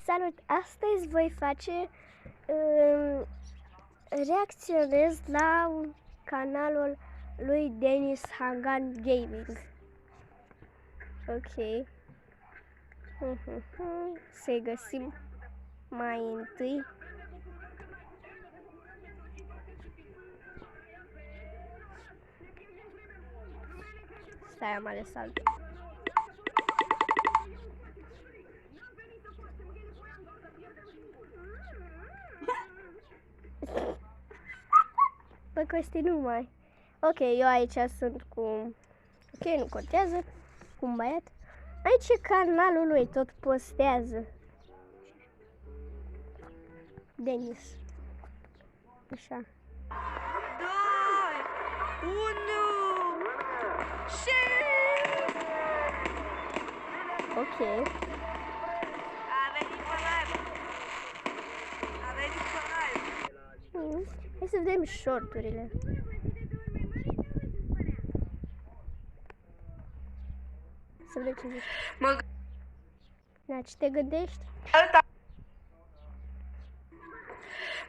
Salut! Astăzi voi face, reacționez la canalul lui Denis Hagan Gaming. Ok. Să-i găsim mai întâi. Stai, am ales altul. Bă, Costi, nu mai. Ok, eu aici sunt cu... Ok, nu contează. Cu un băiat. Aici canalul lui, tot postează. Denis. Așa. 2, 1 și... Ok. A venit pe live. A venit pe live. Hai să vedem shorturile. Să vedem ce zici. Da, ce te gândești?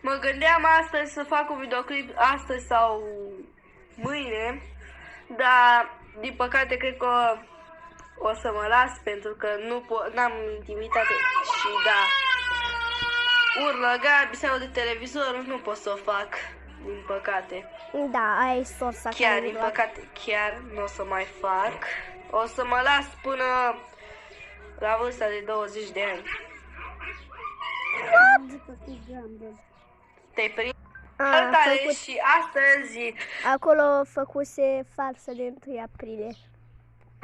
Mă gândeam astăzi să fac un videoclip astăzi sau mâine, dar din păcate cred că o să mă las pentru că n-am intimitate și da, urlă Gabi sau de televizor, nu pot să o fac, din păcate. Da, ai sorsa. Chiar, din păcate, chiar nu o să mai fac. O să mă las până la vârsta de 20 de ani. Te-ai prins? Salutare și astăzi Acolo făcuse farsă de 1 aprilie.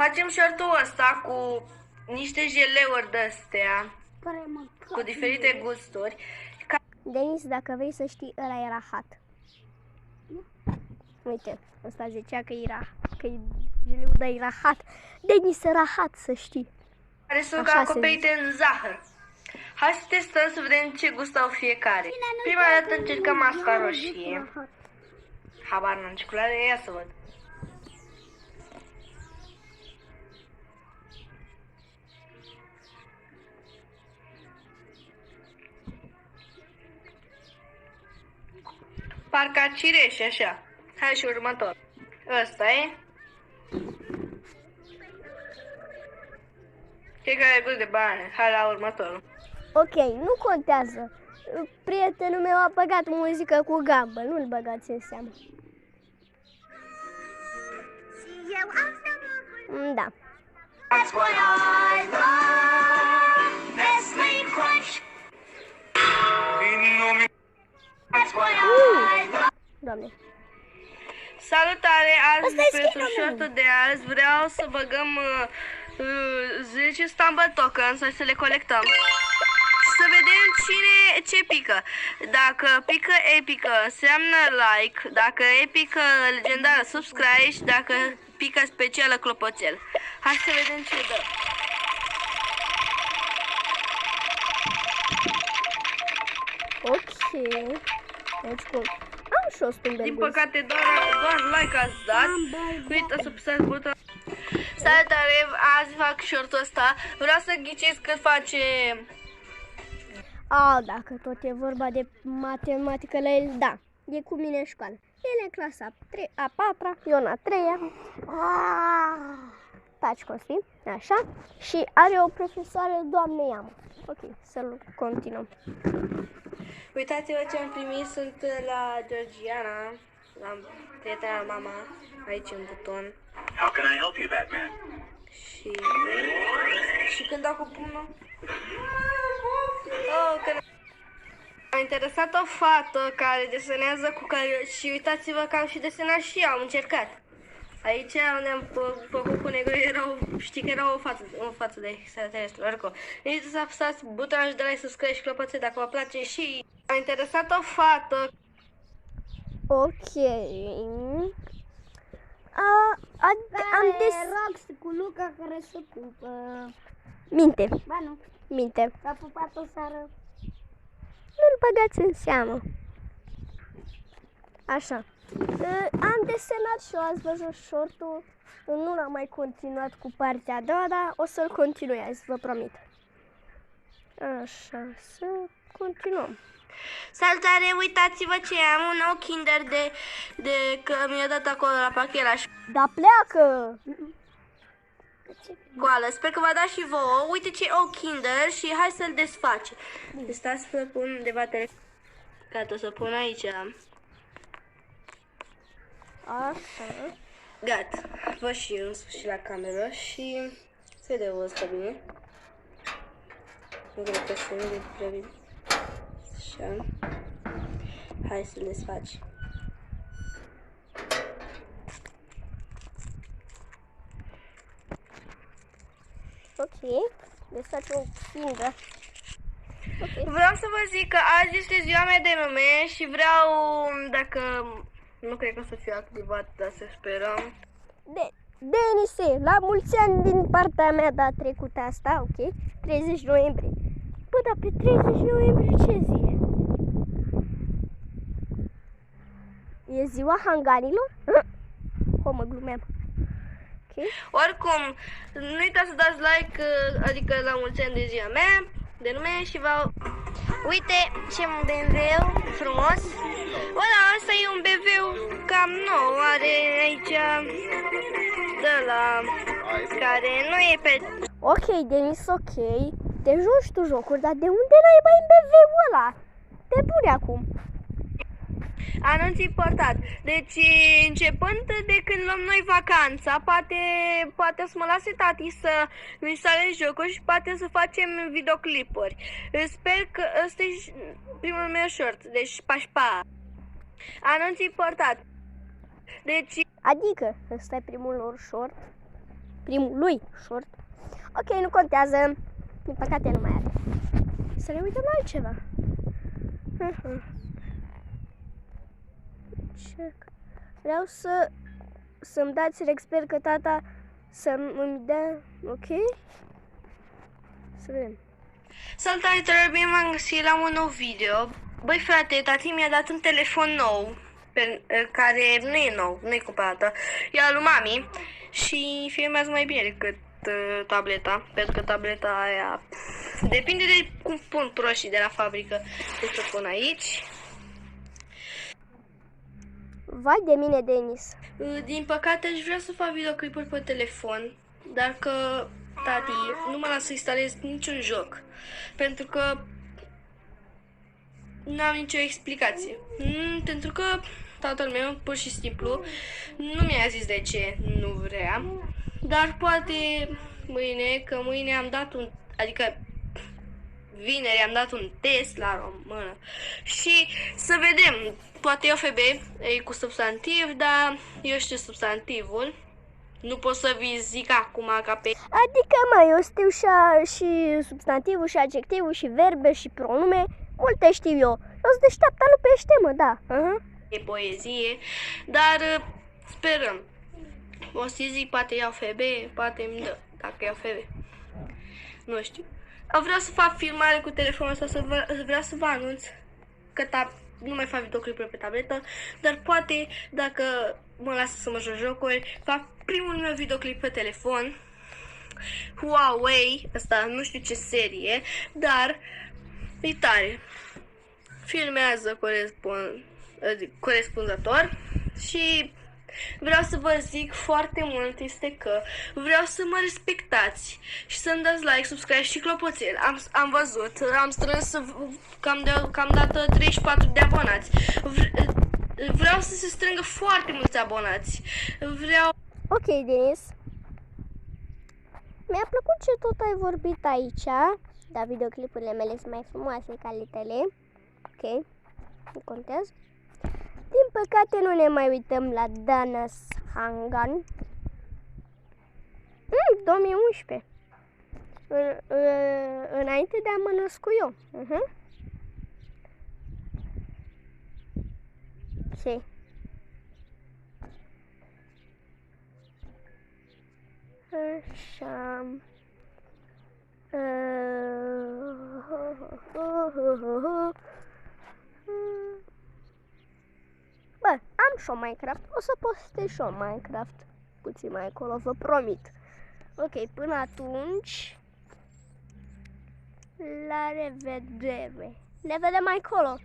facem shortul ăsta cu niște jeleuri de-astea, cu diferite gusturi. Denis, dacă vrei să știi, ăla e rahat. Uite, ăsta zicea că era, că e jeleul de rahat. Denis e rahat, să știi. Care sunt Așa acoperite în zahăr. Hai să testăm să vedem ce gust au fiecare. Prima dată încercăm asta roșie. Habar n-am ce culoare e, ia să văd. Parcă cireș, așa. Hai și următor. Ăsta e. Fiecare gust de bani. Hai la următorul. Ok, nu contează. Prietenul meu a băgat muzică cu gambă, nu-l băgați în seamă. Da. That's what I love. Nestle Crunch. That's what I love. Doamne. Salutare! Azi Asta e pentru skin-ul meu. shortul de azi vreau să băgăm 10 stumble tokens, să le colectăm. Să vedem ce pică. Dacă pică epică înseamnă like, dacă epică legendară subscribe și dacă pică specială clopoțel. Hai să vedem ce dă. Ok. Deci cum? Am și o stumbe. Din păcate doar like ați dat. Uite să apăsați butonul. Salutare, azi fac shortul ăsta. Vreau să ghiciți cât face. Dacă tot e vorba de matematică la el, da. E cu mine în școală. El e clasa a 4-a, eu în a 3-a. Taci, Costi, așa. Și are o profesoară, doamne Iamă. Ok, să-l continuăm. Uitați-vă ce am primit, sunt la Georgiana, la prietena mama, aici în buton. How can I help you, Batman? Și când dau cu pumnul... Oh, că m-a interesat o fată care desenează cu care... Și uitați-vă că am și desenat și eu, am încercat. Aici unde am făcut cu negru, știi că era o față de extraterestru, oricum. Nici să apăsați butonul de like, subscribe și clopoțel dacă vă place și... M-a interesat o fată. Ok. Am Rox cu Luca care se pupă. Minte, Ba nu, minte. s-a pupat o seară. Nu-l băgați în seamă. Așa. Am desenat și eu, ați văzut shortul. Nu l-am mai continuat cu partea a doua, dar o să-l continui azi, vă promit. Așa, să continuăm. Salutare, uitați-vă ce am, un nou Kinder că mi-a dat acolo la pachet la Dar pleacă! școală. Sper că v-a dat și vouă. Uite ce ou Kinder și hai să-l desfacem. Stați să pun undeva Gata, o să pun aici. Așa. Gata. Văd și eu în sfârșit la cameră și se vede ăsta bine. Nu cred că se vede prea bine. Așa. Hai să-l desfacem. Ok. Desfacem o Kinder. Ok. Vreau să vă zic că azi este ziua mea de nume și vreau, dacă nu cred că o să fie activat, dar să sperăm. Denise, la mulți ani din partea mea data trecută asta, ok? 30 noiembrie. Bă, dar pe 30 noiembrie ce zi e? E ziua hanganilor? O, mă glumeam. Ok? Oricum, nu uitați să dați like, adică la mulți ani de ziua mea, de nume și vă... Uite ce BMW frumos. Ăla, asta e un BMW cam nou, are aici de la care nu e pe... Ok, Denis, ok. Te joci tu jocuri, dar de unde n-ai mai BMW-ul ăla? Te bune acum. Anunț important. Deci, începând de când luăm noi vacanța, poate să mă lase tati să instalez jocuri și poate să facem videoclipuri. Sper că ăsta e primul meu short, deci pa. Anunț important. Deci, Adică, ăsta e primul lor short. Primul lui short. Ok, nu contează. Din păcate nu mai are. Să ne uităm la altceva. Check. Vreau să-mi dați respect că tata să-mi dea, ok? Să vedem. salutare, bine m-am găsit la un nou video. Băi frate, tati mi-a dat un telefon nou, care nu e nou, nu e cumpărată. E al lui mami și filmează mai bine decât tableta, pentru că tableta aia depinde de cum pun proștii de la fabrică. Deci o pun aici. Vai de mine, Denis. Din păcate aș vrea să fac videoclipuri pe telefon, dar că tati nu mă lasă să instalez niciun joc, pentru că nu am nicio explicație. Pentru că tatăl meu, pur și simplu, nu mi-a zis de ce nu vrea, dar poate mâine, că mâine am dat adică vineri am dat un test la română și să vedem, poate e OFB, e cu substantiv, dar eu știu substantivul, nu pot să vi zic acum ca pe... Adică, eu știu și substantivul, și adjectivul, și verbe, și pronume, multe știu eu. Eu sunt deșteaptă, nu pește, mă, da. E poezie, dar sperăm. O să zic, poate iau FB, poate îmi dă, dacă iau FB. Nu știu. Vreau să fac filmare cu telefonul ăsta, vreau să vă anunț că nu mai fac videoclipuri pe tabletă, dar poate, dacă mă lasă să mă joc jocuri, fac primul meu videoclip pe telefon. Huawei, asta nu știu ce serie, dar e tare. Filmează corespunzător și vreau să vă zic foarte mult este că vreau să mă respectați și să-mi dați like, subscribe și clopoțel. Am văzut, am strâns cam dată 34 de abonați. Vreau să se strângă foarte mulți abonați. Ok, Denis. Mi-a plăcut ce tot ai vorbit aici, dar videoclipurile mele sunt mai frumoase calitele. Ok, nu contează. Din păcate nu ne mai uităm la Danas Hangan. 2011. Înainte de a mă născu eu. Ok. Așa. Bă, am și-o Minecraft, o să postez și-o Minecraft puțin mai încolo, vă promit. Ok, până atunci La revedere! Ne vedem mai încolo!